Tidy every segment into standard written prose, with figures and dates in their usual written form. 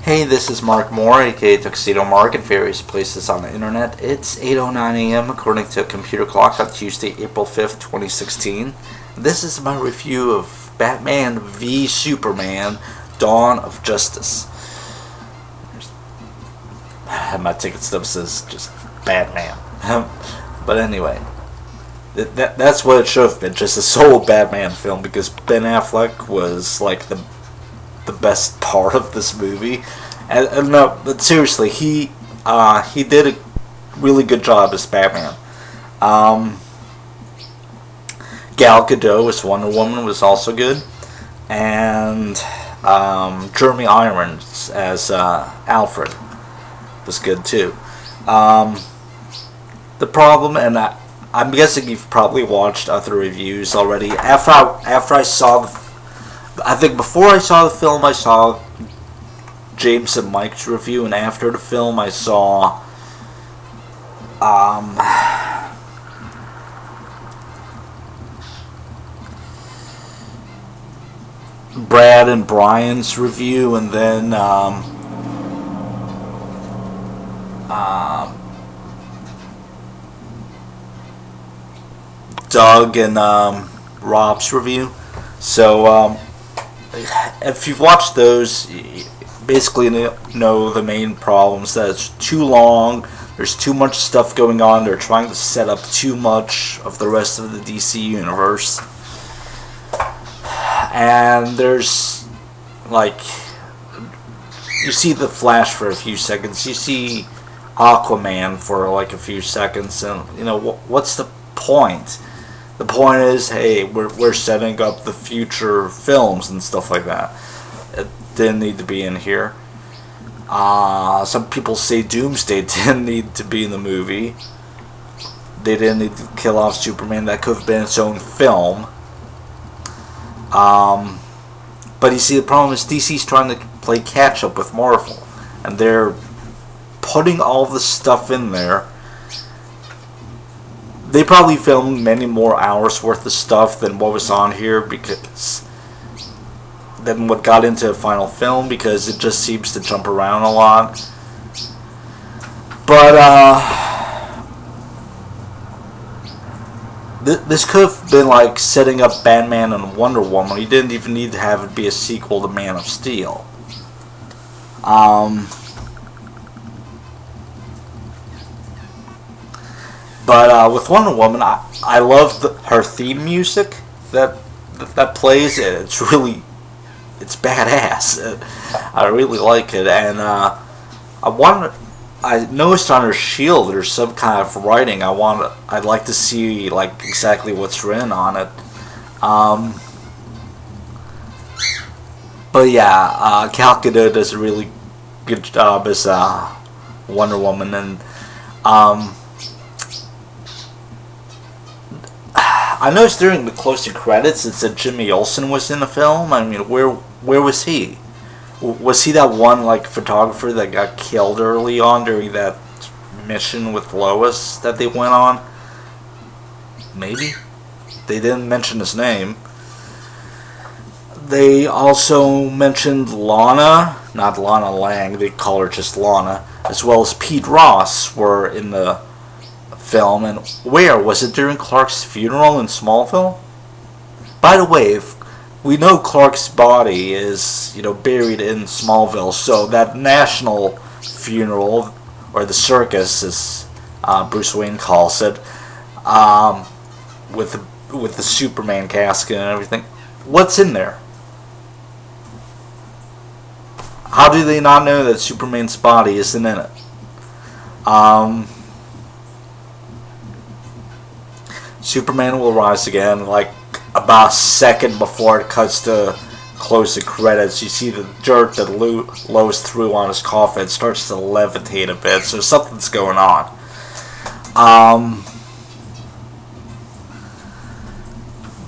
Hey, this is Mark Moore, aka Tuxedo Mark, in various places on the internet. It's 8:09 a.m. according to a computer clock on Tuesday, April 5th, 2016. This is my review of Batman v Superman: Dawn of Justice. I have my ticket stub says just Batman. But anyway, that's what it should have been, just a solo Batman film, because Ben Affleck was like the best part of this movie. And no, but seriously, he did a really good job as Batman. Gal Gadot as Wonder Woman was also good, and Jeremy Irons as Alfred was good too. The problem, and I'm guessing you've probably watched other reviews already. After I saw I think before I saw the film, I saw James and Mike's review, and after the film, I saw Brad and Brian's review, and then Doug and Rob's review. So if you've watched those, you basically know the main problems. That it's too long, there's too much stuff going on, they're trying to set up too much of the rest of the DC universe. And there's, like, you see the Flash for a few seconds, you see Aquaman for like a few seconds, and you know, what's the point? The point is, hey, we're setting up the future films and stuff like that. It didn't need to be in here. Some people say Doomsday didn't need to be in the movie. They didn't need to kill off Superman. That could have been its own film. But you see, the problem is DC's trying to play catch up with Marvel, and they're putting all this stuff in there. They probably filmed many more hours worth of stuff than what was on here, than what got into the final film, because it just seems to jump around a lot. But this could have been like setting up Batman and Wonder Woman. You didn't even need to have it be a sequel to Man of Steel. But with Wonder Woman, I love her theme music that plays. It's badass. I really like it, and I noticed on her shield there's some kind of writing. I'd like to see like exactly what's written on it. But yeah, Gal Gadot does a really good job as Wonder Woman, and I noticed during the closing credits it said Jimmy Olsen was in the film. I mean, where was he? Was he that one like photographer that got killed early on during that mission with Lois that they went on? Maybe. They didn't mention his name. They also mentioned Lana, not Lana Lang, they call her just Lana, as well as Pete Ross were in the film. And where was it? During Clark's funeral in Smallville? By the way, we know Clark's body is, buried in Smallville, so that national funeral, or the circus, as Bruce Wayne calls it, with the Superman casket and everything, what's in there? How do they not know that Superman's body isn't in it? Superman will rise again, like about a second before it cuts to close the credits. You see the dirt that Lois threw on his coffin starts to levitate a bit, so something's going on.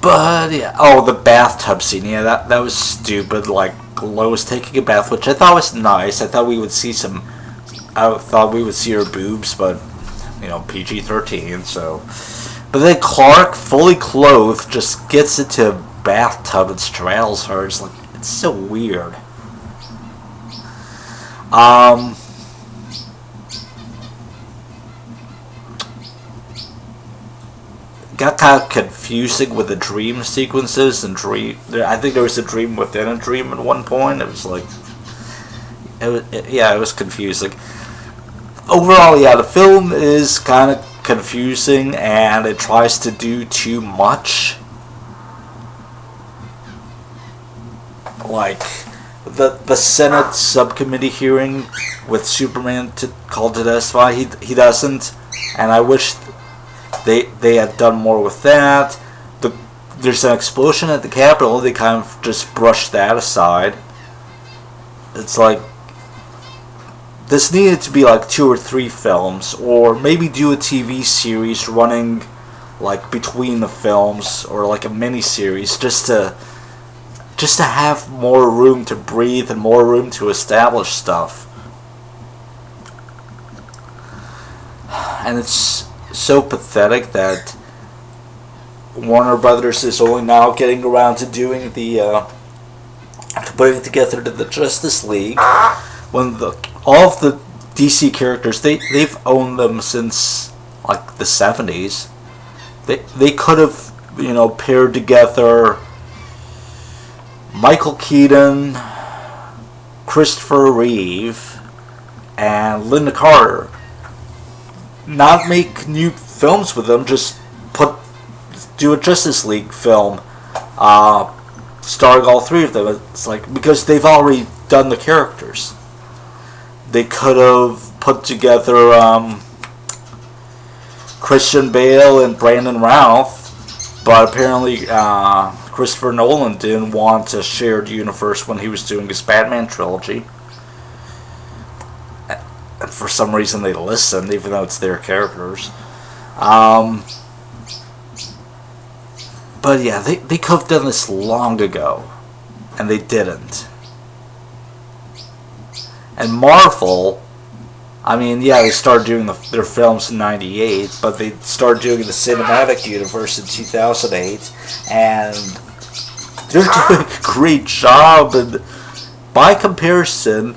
But yeah, the bathtub scene, yeah, that was stupid. Like Lois taking a bath, which I thought was nice. I thought we would see her boobs, but PG-13, so. But then Clark, fully clothed, just gets into a bathtub and straddles her. It's so weird. Um, got kind of confusing with the dream sequences and dream. I think there was a dream within a dream at one point. It was like, yeah, it was confusing. Overall, yeah, the film is kind of confusing and it tries to do too much. Like the Senate subcommittee hearing with Superman called to testify, he doesn't, and I wish they had done more with that. There's an explosion at the Capitol. They kind of just brushed that aside. It's like this needed to be like 2 or 3 films, or maybe do a TV series running like between the films, or like a mini series, just to have more room to breathe and more room to establish stuff. And it's so pathetic that Warner Brothers is only now getting around to doing putting together the Justice League, when all of the DC characters, they've owned them since like the 70s. They could have, paired together Michael Keaton, Christopher Reeve, and Linda Carter. Not make new films with them, just do a Justice League film starring all 3 of them. It's like, because they've already done the characters. They could have put together Christian Bale and Brandon Routh, but apparently Christopher Nolan didn't want a shared universe when he was doing his Batman trilogy. And for some reason they listened, even though it's their characters. But yeah, they could have done this long ago, and they didn't. And Marvel, I mean, yeah, they started doing their films in '98, but they started doing the cinematic universe in 2008, and they're doing a great job. And by comparison,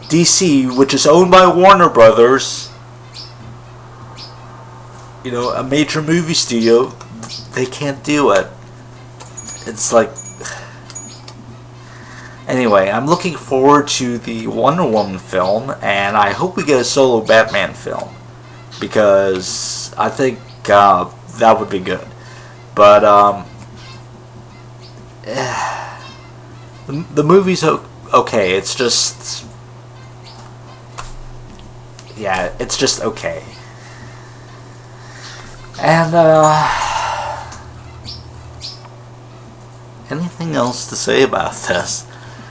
DC, which is owned by Warner Brothers, a major movie studio, they can't do it. It's like... Anyway, I'm looking forward to the Wonder Woman film, and I hope we get a solo Batman film, because I think that would be good. But the movie's okay. It's just... yeah, it's just okay. And anything else to say about this?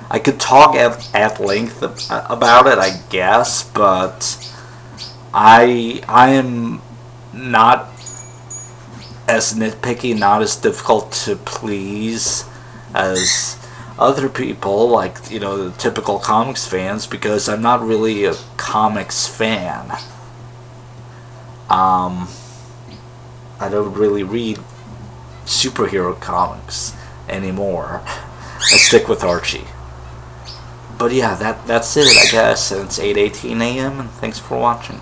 I could talk at length about it, I guess, but I am not as nitpicky, not as difficult to please as other people, like, the typical comics fans, because I'm not really a comics fan. I don't really read superhero comics anymore. I stick with Archie. But yeah, that's it, I guess. And it's 8:18 a.m. and thanks for watching.